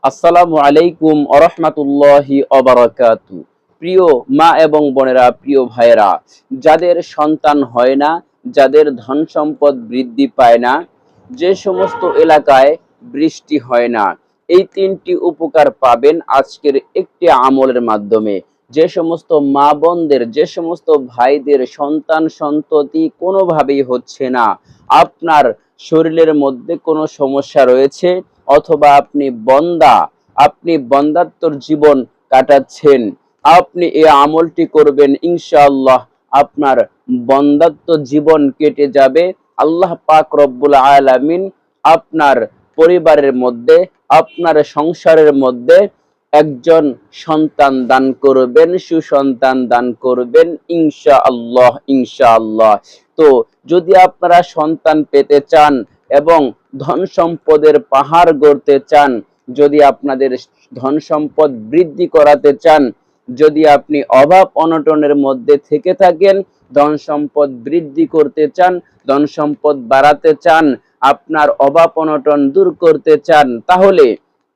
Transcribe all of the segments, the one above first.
আসসালামু আলাইকুম ওয়া রাহমাতুল্লাহি ওয়া বারাকাতু। প্রিয় মা এবং বোনেরা, প্রিয় ভাইয়েরা, যাদের সন্তান হয় না, যাদের ধন সম্পদ বৃদ্ধি পায় না, যে সমস্ত এলাকায় বৃষ্টি হয় না, এই তিনটি উপকার পাবেন আজকের একটি আমলের মাধ্যমে। যে সমস্ত মা বোনদের, যে সমস্ত ভাইদের সন্তান সন্ততি কোনোভাবেই হচ্ছে না, আপনার শরীরের মধ্যে কোনো সমস্যা রয়েছে, অথবা আপনি বন্দাত্বর জীবন কাটাচ্ছেন, আপনি এই আমলটি করবেন, ইনশাআল্লাহ আপনার বন্দাত্ব জীবন কেটে যাবে। আল্লাহ পাক রব্বুল আলামিন আপনার পরিবারের মধ্যে, আপনার সংসারের মধ্যে একজন সন্তান দান করবেন, সুসন্তান দান করবেন, ইনশাআল্লাহ ইনশাআল্লাহ। তো যদি আপনারা সন্তান পেতে চান এবং ধন সম্পদের পাহাড় গড়তে চান, যদি আপনাদের ধন সম্পদ বৃদ্ধি করাতে চান, যদি আপনি অভাব অনটনের মধ্যে থেকে থাকেন, ধন সম্পদ বৃদ্ধি করতে চান, ধন সম্পদ বাড়াতে চান, আপনার অভাব অনটন দূর করতে চান, তাহলে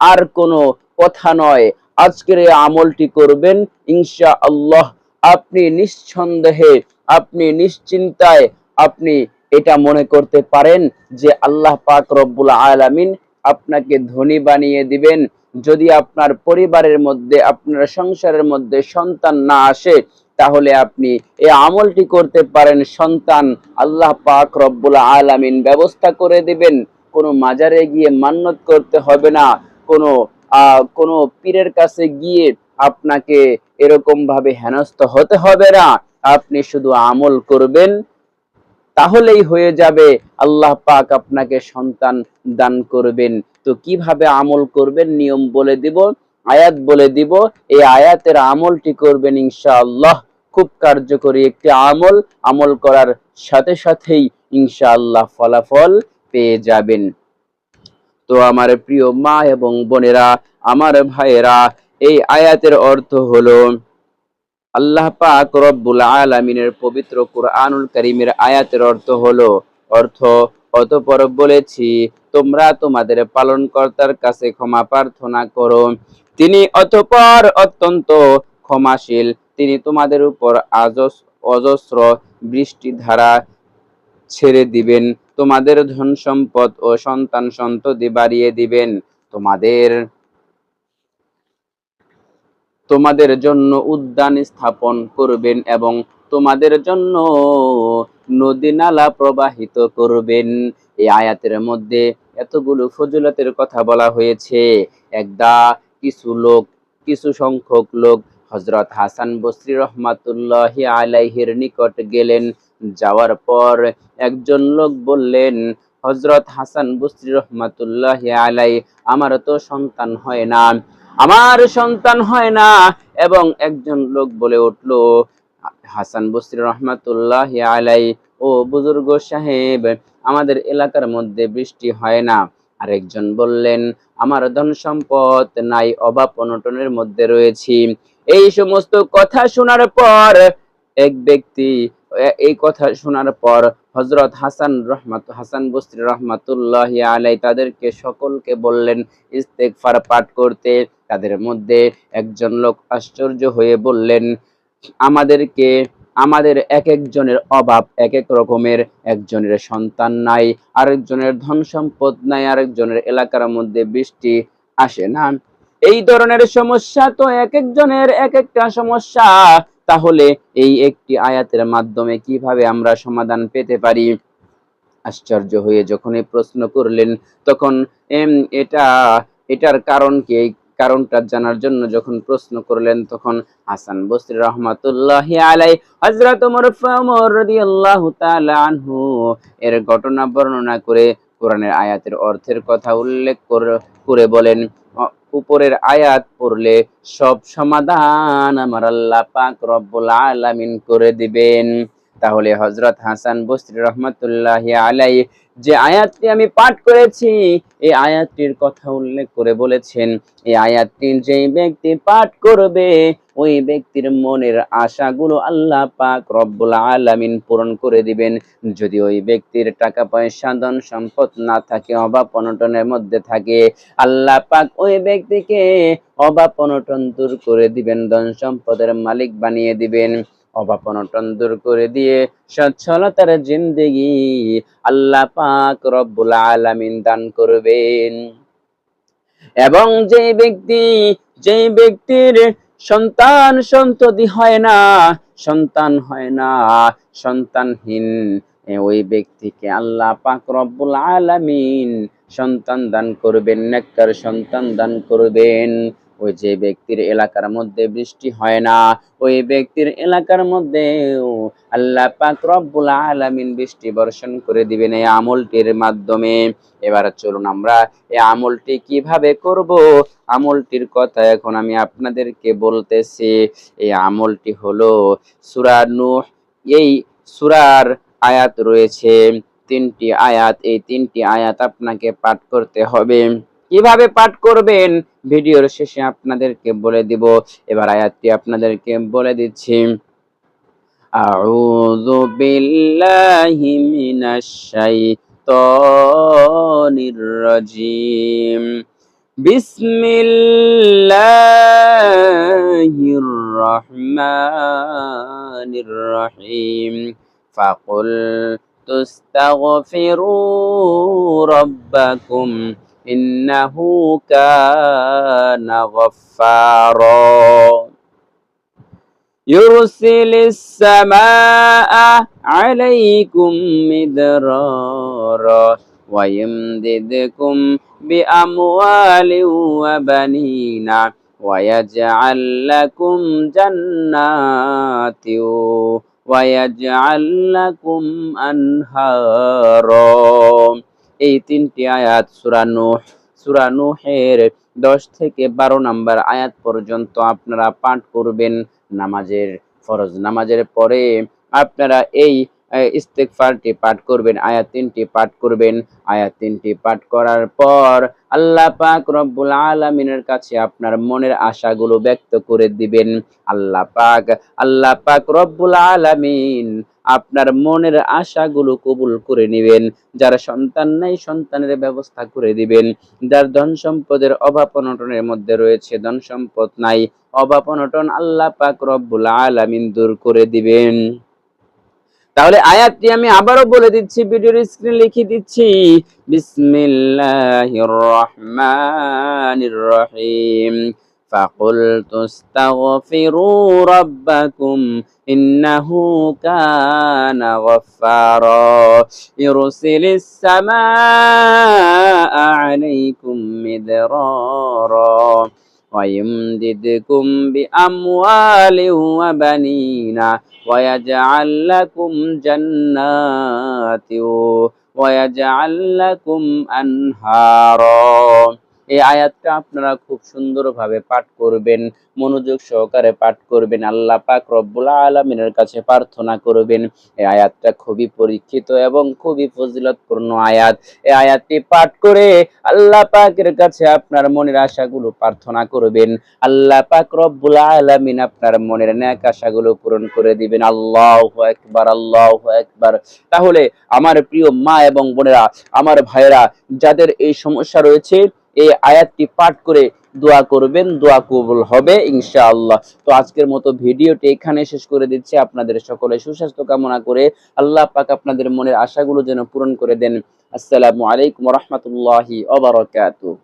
আর কোনো কথা নয়, আজকের এই আমলটি করবেন, ইনশাআল্লাহ আপনি নিঃসন্দেহে, আপনি নিশ্চিন্তায়, আপনি এটা মনে করতে পারেন যে আল্লাহ পাক রব্বুল আলামিন আপনাকে ধনী বানিয়ে দিবেন। যদি আপনার পরিবারের মধ্যে, আপনার সংসারের মধ্যে সন্তান না আসে, তাহলে আপনি এই আমলটি করতে পারেন, সন্তান আল্লাহ পাক রব্বুল আলামিন ব্যবস্থা করে দিবেন। কোনো মাজারে গিয়ে মান্নত করতে হবে না, কোনো কোনো পীরের কাছে গিয়ে আপনাকে এরকম ভাবে হেনস্থ হতে হবে না। আপনি শুধু আমল করবেন, তাহলেই হয়ে যাবে, আল্লাহ পাক আপনাকে সন্তান দান করবেন। তো কিভাবে আমল করবেন নিয়ম বলে দিব, আয়াত বলে দিব, এই আয়াতের আমলটি করবেন ইনশাআল্লাহ। খুব কার্যকরী একটি আমল, আমল করার সাথে সাথেই ইনশাআল্লাহ ফলাফল পেয়ে যাবেন। তো আমার প্রিয় মা এবং বোনেরা, আমার ভাইয়েরা, এই আয়াতের অর্থ হলো, আল্লাহ পাক রব্বুল আলামিনের পবিত্র কুরআনুল কারীমের আয়াতের অর্থ অতঃপর বলেছি, তোমরা তোমাদের পালনকর্তার কাছে ক্ষমা প্রার্থনা করো, তিনি অতঃপর অত্যন্ত ক্ষমাশীল, তিনি তোমাদের উপর অজস্র বৃষ্টি ধারা ছেড়ে দিবেন, তোমাদের ধন সম্পদ ও সন্তান সন্ততি বাড়িয়ে দিবেন, তোমাদের তোমাদের জন্য উদ্যান স্থাপন করবেন এবং তোমাদের জন্য নদী নালা প্রবাহিত করবেন। এই আয়াতের মধ্যে এতগুলো ফজিলতের কথা বলা হয়েছে। একদা কিছু সংখ্যক লোক হযরত হাসান বসরি রহমাতুল্লাহি আলাইহির নিকট গেলেন। যাওয়ার পর একজন লোক বললেন, হযরত হাসান বসরি রহমাতুল্লাহি আলাইহি, আমার তো সন্তান হয় না, আমার সন্তান হয় না। এবং একজন লোক বলে উঠল, হাসান বসরি রহমাতুল্লাহি আলাইহি, ও বুজুর্গ সাহেব, আমাদের এলাকার মধ্যে বৃষ্টি হয় না। আরেকজন বললেন, আমার ধন সম্পদ নাই, অভাব অনটনের মধ্যে রয়েছি। এই সমস্ত কথা শোনার পর এক ব্যক্তি এই কথা শোনার পর হযরত হাসান বসরি রহমাতুল্লাহি আলাইহি তাদেরকে সকলকে বললেন ইস্তেগফার পাঠ করতে। তাদের মধ্যে একজন লোক আশ্চর্য হয়ে বললেন, আমাদেরকে আমাদের এক একজনের অভাব এক এক রকমের, একজনের সন্তান নাই, আরেকজনের ধন সম্পদ নাই, আরেকজনের এলাকার মধ্যে বৃষ্টি আসে না। এই ধরনের সমস্যা তো এক একজনের এক একটা সমস্যা, তাহলে এই একটি আয়াতের মাধ্যমে কিভাবে আমরা সমাধান পেতে পারি? আশ্চর্য হয়ে যখন এই প্রশ্ন করলেন, তখন এটা এটার কারণ কি, এই কারণটা জানার জন্য যখন প্রশ্ন করলেন, তখন হাসান বসরি রহমাতুল্লাহি আলাইহি হযরত ওমর রাদিয়াল্লাহু তাআলা আনহু এর ঘটনা বর্ণনা করে কোরআনের আয়াতের অর্থের কথা উল্লেখ করে বলেন, উপরের আয়াত পড়লে সব সমাধান আমার আল্লাহ পাক রব্বুল আলামিন করে দিবেন। তাহলে হযরত হাসান বসরি রহমাতুল্লাহি আলাইহি যে আয়াতটি আমি পাঠ করেছি এই আয়াতটির কথা উল্লেখ করে বলেছেন, এই আয়াতটি যেই ব্যক্তি পাঠ করবে ওই ব্যক্তির মনের আশাগুলো আল্লাহ পাক রব্বুল আলামিন পূরণ করে দিবেন। যদি ওই ব্যক্তির টাকা পয়সা ধন সম্পদ না থাকে, অভাব অনটনের মধ্যে থাকে, আল্লাহ পাক ওই ব্যক্তিকে অভাব অনটন দূর করে দিবেন, ধন সম্পদের মালিক বানিয়ে দিবেন। অভাব অনটন দূর করে দিয়ে সচ্ছলতার জিন্দেগি আল্লাহ পাক রব্বুল আলামিন দান করবেন। এবং যেই ব্যক্তির সন্ততি হয় না, সন্তানহীন, ওই ব্যক্তিকে আল্লাহ পাক রব্বুল আলামিন সন্তান দান করবেন, নেককার সন্তান দান করবেন। ওই যে ব্যক্তির এলাকার মধ্যে বৃষ্টি হয় না, ওই ব্যক্তির এলাকার মধ্যেও আল্লাহ পাক রব্বুল আলামিন বৃষ্টি বর্ষণ করে দিবেন এই আমলটির মাধ্যমে। এবার চলুন আমরা এই আমলটি কিভাবে করব, আমলটির কথা এখন আমি আপনাদেরকে বলতেছি। এই আমলটি হলো সূরা নূহ। এই সূরার আয়াত রয়েছে 3টি আয়াত, এই 3টি আয়াত আপনাকে পাঠ করতে হবে। কিভাবে পাঠ করবেন ভিডিওর শেষে আপনাদেরকে বলে দিব। এবার আয়াতটি আপনাদেরকে বলে দিচ্ছি। আউযু বিল্লাহি মিনাশ শাইতানির রাজিম। বিসমিল্লাহির রহমানির রহিম। ফাকুল তুস্তাগফিরু রাব্বাকুম ইন্নাহু কানা গাফফারা يرسل السماء عليكم مدرارا ويمددكم بأموال وبنين ويجعل لكم جنات ويجعل لكم أنهارا। এই 3টি আয়াত সূরা নূহের 10 থেকে 12 নম্বর আয়াত পর্যন্ত আপনারা পাঠ করবেন। ফরজ নামাজের পরে আপনারা এই ইস্তেগফারটি পাঠ করবেন, আয়াত 3টি পাঠ করবেন। আয়াত 3টি পাঠ করার পর আল্লাহ পাক রব্বুল আলামিনের কাছে আপনার মনের আশাগুলো ব্যক্ত করে দিবেন। আল্লাহ পাক রব্বুল আলামিন আপনার মনের আশাগুলো কবুল করে নেবেন। যার সন্তান নাই সন্তানের ব্যবস্থা করে দিবেন। যার ধন সম্পদের অভাব অনটনের মধ্যে রয়েছে, ধন সম্পদ নাই, অভাব অনটন আল্লাহ পাক রব্বুল আলামিন দূর করে দিবেন। তাহলে আয়াতটি আমি আবারও বলে দিচ্ছি, ভিডিওর স্ক্রিনে লিখে দিচ্ছি। বিসমিল্লাহির রহমানির রহিম। فَقُلْتُ اسْتَغْفِرُوا رَبَّكُمْ إِنَّهُ كَانَ غَفَّارًا يُرْسِلِ السَّمَاءَ عَلَيْكُمْ مِدْرَارًا وَيُمْدِدْكُمْ بِأَمْوَالٍ وَبَنِينَ وَيَجْعَل لَّكُمْ جَنَّاتٍ وَيَجْعَل لَّكُمْ أَنْهَارًا। এই আয়াতটা আপনারা খুব সুন্দরভাবে পাঠ করবেন, মনোযোগ সহকারে পাঠ করবেন, আল্লাহ পাক রব্বুল আলামিনের কাছে প্রার্থনা করবেন। এই আয়াতটা খুবই পরীক্ষিত এবং খুবই ফজিলতপূর্ণ আয়াত। এই আয়াতটি পাঠ করে আল্লাহ পাকের কাছে আপনার মনের আশাগুলো প্রার্থনা করবেন। আল্লাহ পাক রব্বুল আলামিন আপনার মনের নেক আশাগুলো পূরণ করে দিবেন। আল্লাহু আকবার, আল্লাহু আকবার। তাহলে আমার প্রিয় মা এবং বোনেরা, আমার ভাইরা, যাদের এই সমস্যা রয়েছে এই আয়াতটি পাঠ করে দোয়া করবেন, দোয়া কবুল হবে ইনশাআল্লাহ। তো আজকের মতো ভিডিওটি এখানে শেষ করে দিচ্ছি। আপনাদের সকলে সুস্বাস্থ্য কামনা করে আল্লাহ পাক আপনাদের মনের আশাগুলো যেন পূরণ করে দেন। আসসালামু আলাইকুম ওয়া রাহমাতুল্লাহি ওয়া বারাকাতুহু।